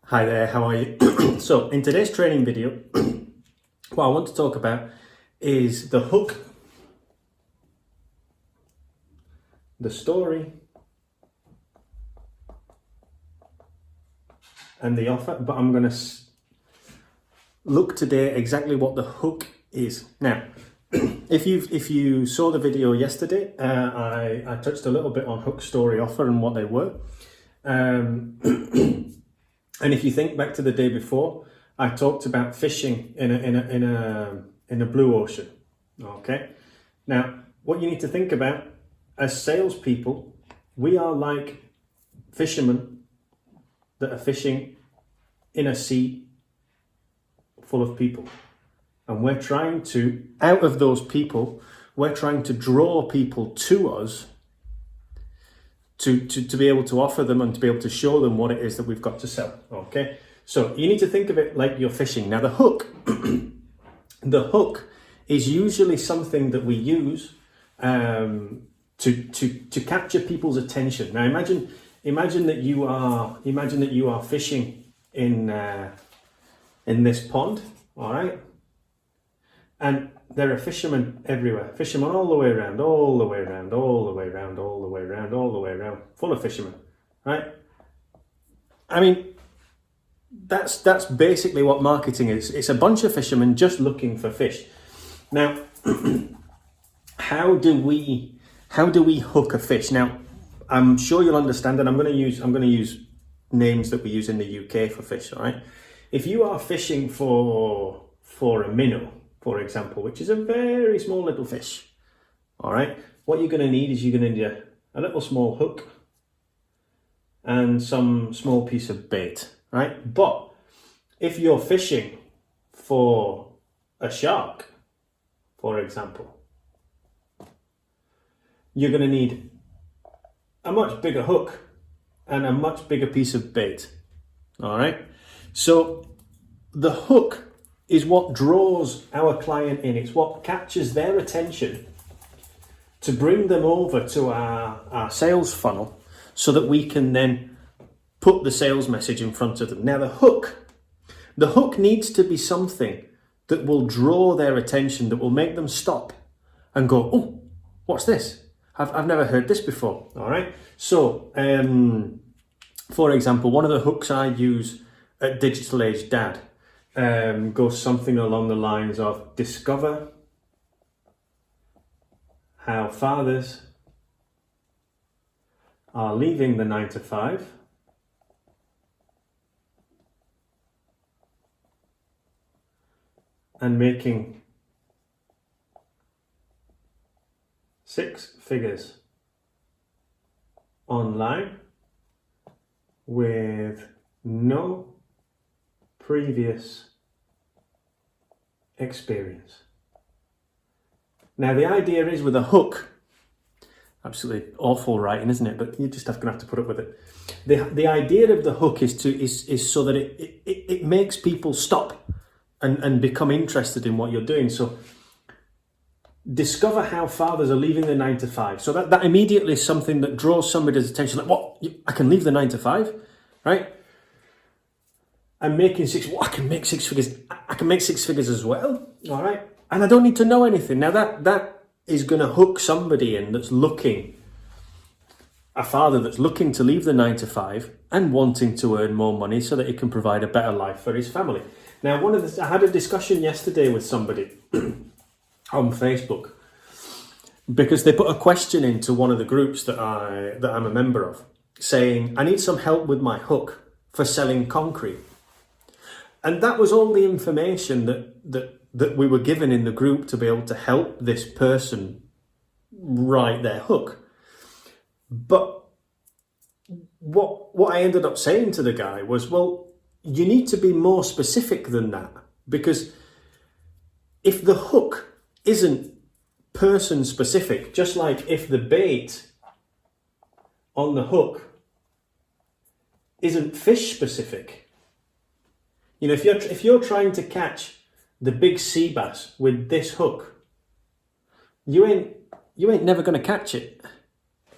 Hi there, how are you? So in today's training video, what I want to talk about is the hook, the story, and the offer, but I'm going to look today exactly what the hook is. Now, if you saw the video yesterday, I touched a little bit on hook, story, offer and what they were. And if you think back to the day before, I talked about fishing in a blue ocean. Okay. Now, what you need to think about as salespeople, we are like fishermen that are fishing in a sea full of people, and we're trying to, out of those people, we're trying to draw people to us to be able to offer them and to be able to show them what it is that we've got to sell. Okay, so you need to think of it like you're fishing. Now the hook, the hook is usually something that we use to capture people's attention. Now imagine that you are fishing in this pond, all right, and there are fishermen everywhere, fishermen all the way around, all the way around, all the way around, all the way around, all the way around, full of fishermen, right? I mean, that's basically what marketing is. It's a bunch of fishermen just looking for fish. Now, how do we hook a fish? Now, I'm sure you'll understand that I'm going to use names that we use in the UK for fish, all right? If you are fishing for a minnow, for example, which is a very small little fish, all right, what you're going to need is you're going to need a little small hook and some small piece of bait, right? But if you're fishing for a shark, for example, you're going to need a much bigger hook and a much bigger piece of bait, all right? So the hook is what draws our client in. It's what captures their attention to bring them over to our sales funnel so that we can then put the sales message in front of them. Now the hook needs to be something that will draw their attention, that will make them stop and go, oh, what's this? I've never heard this before, all right? So, for example, one of the hooks I use at Digital Age Dad goes something along the lines of discover how fathers are leaving the 9 to 5 and making 6 figures online with no previous experience. Now the idea is with a hook, absolutely awful writing, isn't it? But you're just going to have to put up with it. The idea of the hook is so that it makes people stop and become interested in what you're doing. So discover how fathers are leaving the 9 to 5. So that immediately is something that draws somebody's attention. Like, what? I can leave the 9 to 5, right? I'm making I can make 6 figures. I can make 6 figures as well, all right? And I don't need to know anything. Now that is going to hook somebody in that's looking, a father that's looking to leave the 9 to 5 and wanting to earn more money so that he can provide a better life for his family. Now, I had a discussion yesterday with somebody on Facebook because they put a question into one of the groups that I'm a member of, saying, I need some help with my hook for selling concrete. And that was all the information that we were given in the group to be able to help this person write their hook. But what I ended up saying to the guy was, well, you need to be more specific than that, because if the hook isn't person specific, just like if the bait on the hook isn't fish specific, you know, if you're trying to catch the big sea bass with this hook, you ain't never going to catch it,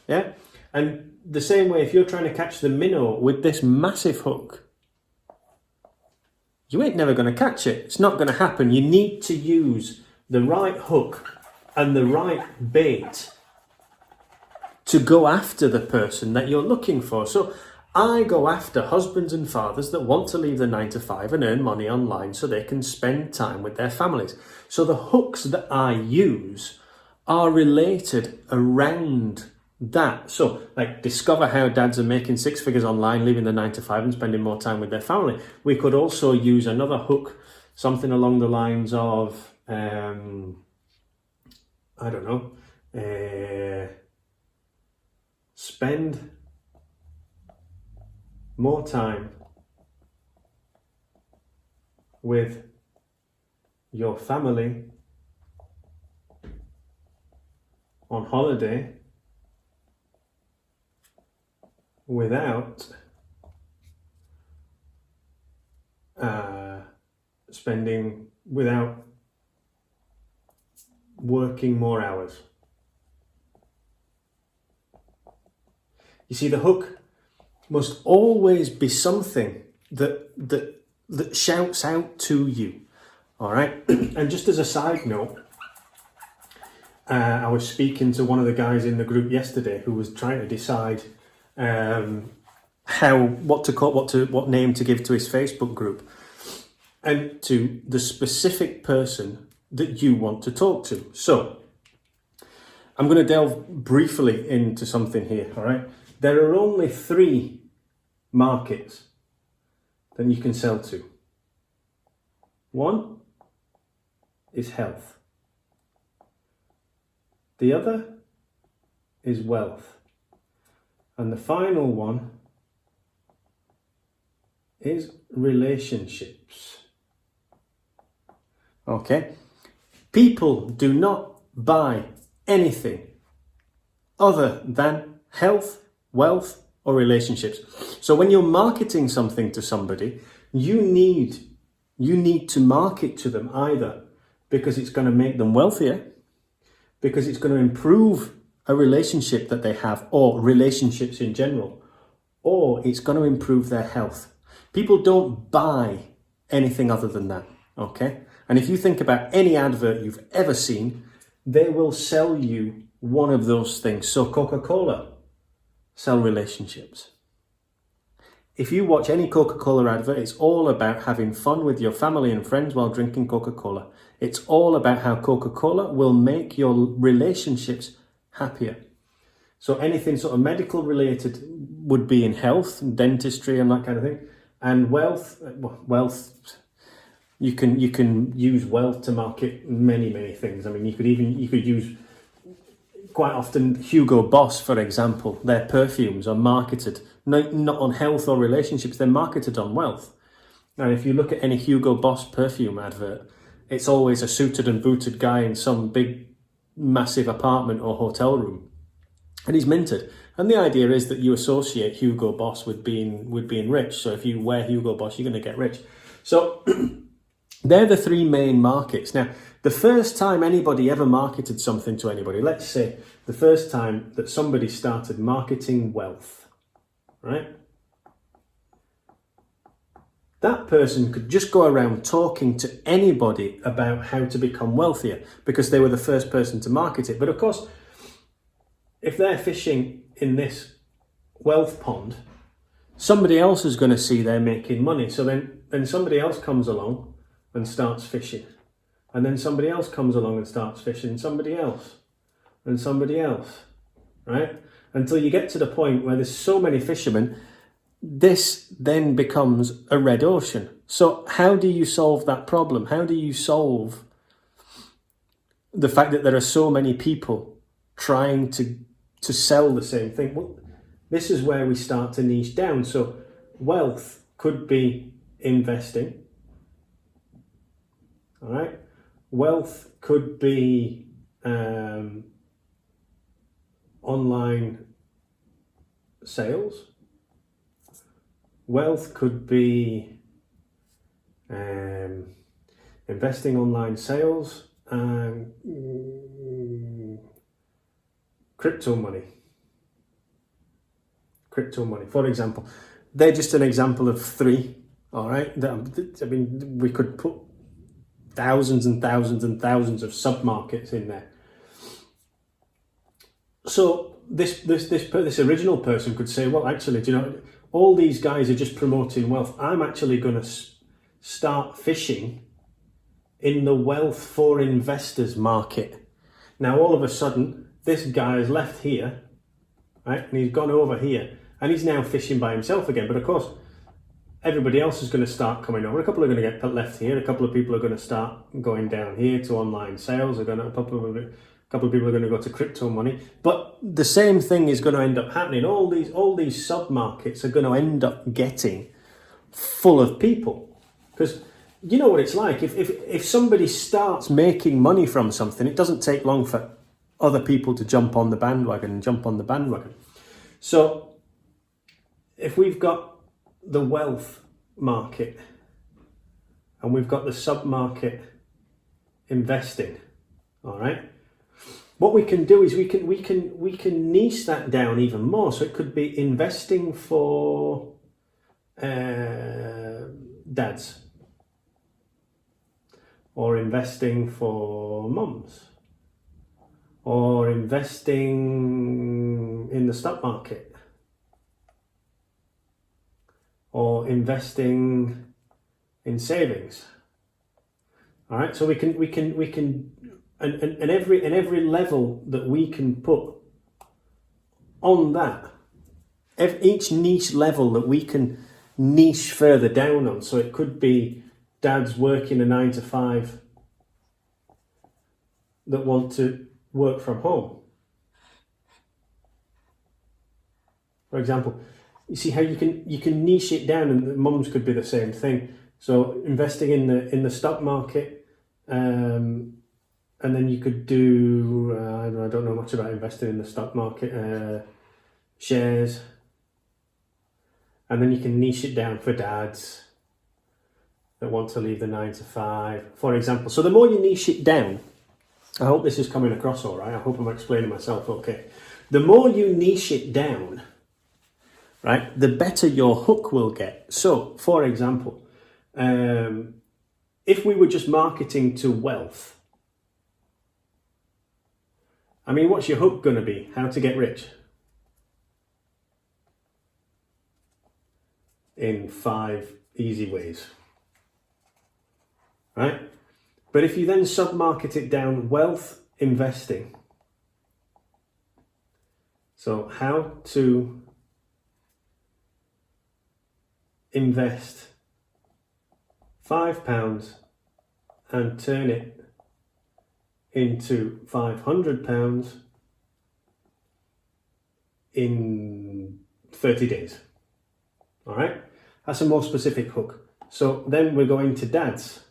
yeah. And the same way, if you're trying to catch the minnow with this massive hook, you ain't never going to catch it. It's not going to happen. You need to use the right hook and the right bait to go after the person that you're looking for. So I go after husbands and fathers that want to leave the 9 to 5 and earn money online so they can spend time with their families. So the hooks that I use are related around that. So like, discover how dads are making 6 figures online, leaving the 9 to 5 and spending more time with their family. We could also use another hook, something along the lines of, I don't know, spend more time with your family on holiday without without working more hours. You see, the hook must always be something that shouts out to you. All right. And just as a side note, I was speaking to one of the guys in the group yesterday who was trying to decide what name to give to his Facebook group, and to the specific person that you want to talk to. So I'm going to delve briefly into something here. All right. There are only 3 markets that you can sell to. One is health. The other is wealth. And the final one is relationships. Okay? People do not buy anything other than health, wealth, or relationships. So when you're marketing something to somebody, you need to market to them either because it's going to make them wealthier, because it's going to improve a relationship that they have, or relationships in general, or it's going to improve their health. People don't buy anything other than that, okay? And if you think about any advert you've ever seen, they will sell you one of those things. So Coca-Cola sell relationships. If you watch any Coca-Cola advert, it's all about having fun with your family and friends while drinking Coca-Cola. It's all about how Coca-Cola will make your relationships happier. So anything sort of medical related would be in health, dentistry and that kind of thing. And wealth, you can use wealth to market many things. I mean, you could use quite often Hugo Boss, for example. Their perfumes are marketed not on health or relationships, they're marketed on wealth. And if you look at any Hugo Boss perfume advert, it's always a suited and booted guy in some big massive apartment or hotel room, and he's minted. And the idea is that you associate Hugo Boss with being rich. So if you wear Hugo Boss, you're going to get rich. So they're the 3 main markets. Now, the first time anybody ever marketed something to anybody, let's say the first time that somebody started marketing wealth, right? That person could just go around talking to anybody about how to become wealthier because they were the first person to market it. But of course, if they're fishing in this wealth pond, somebody else is going to see they're making money. So then somebody else comes along and starts fishing. And then somebody else comes along and starts fishing, somebody else, and somebody else, right? Until you get to the point where there's so many fishermen, this then becomes a red ocean. So how do you solve that problem? How do you solve the fact that there are so many people trying to sell the same thing? Well, this is where we start to niche down. So wealth could be investing, all right? Wealth could be online sales. Wealth could be investing, online sales, and crypto money. Crypto money, for example. They're just an example of 3. All right. I mean, we could put thousands and thousands and thousands of sub-markets in there. So this original person could say, well, actually, do you know, all these guys are just promoting wealth. I'm actually going to start fishing in the wealth for investors market. Now, all of a sudden, this guy has left here, right? And he's gone over here and he's now fishing by himself again. But of course, everybody else is going to start coming over. A couple are going to get left here. A couple of people are going to start going down here to online sales. A couple of people are going to go to crypto money. But the same thing is going to end up happening. All these sub-markets are going to end up getting full of people. Because you know what it's like. If somebody starts making money from something, it doesn't take long for other people to jump on the bandwagon. So if we've got the wealth market and we've got the sub-market investing, all right, what we can do is we can niche that down even more. So it could be investing for dads, or investing for mums, or investing in the stock market, or investing in savings. All right, so we can and every level that we can put on that, each niche level that we can niche further down on. So it could be dads working a 9 to 5 that want to work from home. For example, you see how you can niche it down, and mums could be the same thing. So investing in the stock market, and then you could do I don't know much about investing in the stock market, shares, and then you can niche it down for dads that want to leave the 9 to 5, for example. So the more you niche it down, I hope this is coming across all right. I hope I'm explaining myself okay. The more you niche it down, right, the better your hook will get. So, for example, if we were just marketing to wealth, I mean, what's your hook going to be? How to get rich in 5 easy ways, right? But if you then sub-market it down, wealth investing. So how to invest £5 and turn it into £500 in 30 days. All right, that's a more specific hook. So then we're going to dads.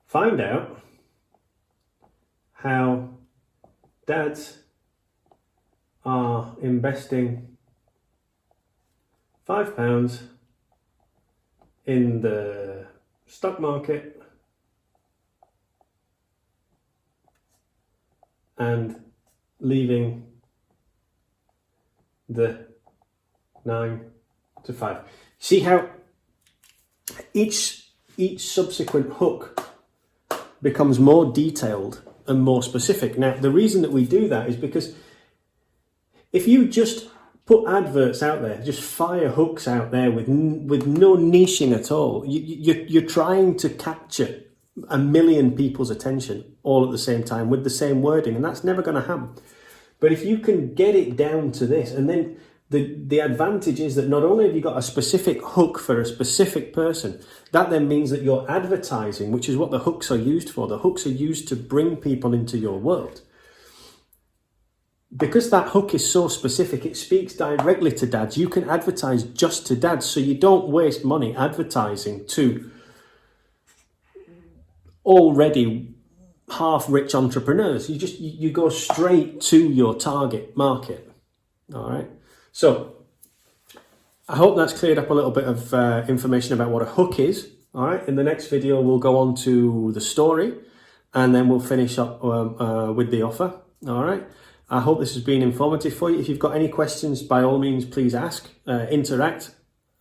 Find out how dads are investing £5 in the stock market and leaving the 9 to 5. See how each subsequent hook becomes more detailed and more specific. Now, the reason that we do that is because if you just put adverts out there, just fire hooks out there with no niching at all, you're trying to capture 1 million people's attention all at the same time with the same wording, and that's never going to happen. But if you can get it down to this, and then the advantage is that not only have you got a specific hook for a specific person, that then means that your advertising, which is what the hooks are used for, the hooks are used to bring people into your world. Because that hook is so specific, it speaks directly to dads. You can advertise just to dads, so you don't waste money advertising to already half-rich entrepreneurs. You go straight to your target market. All right. So I hope that's cleared up a little bit of information about what a hook is. All right. In the next video, we'll go on to the story, and then we'll finish up with the offer. All right. I hope this has been informative for you. If you've got any questions, by all means, please ask, interact,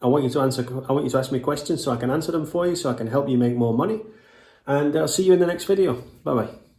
I want you to ask me questions so I can answer them for you, so I can help you make more money. And I'll see you in the next video. Bye bye.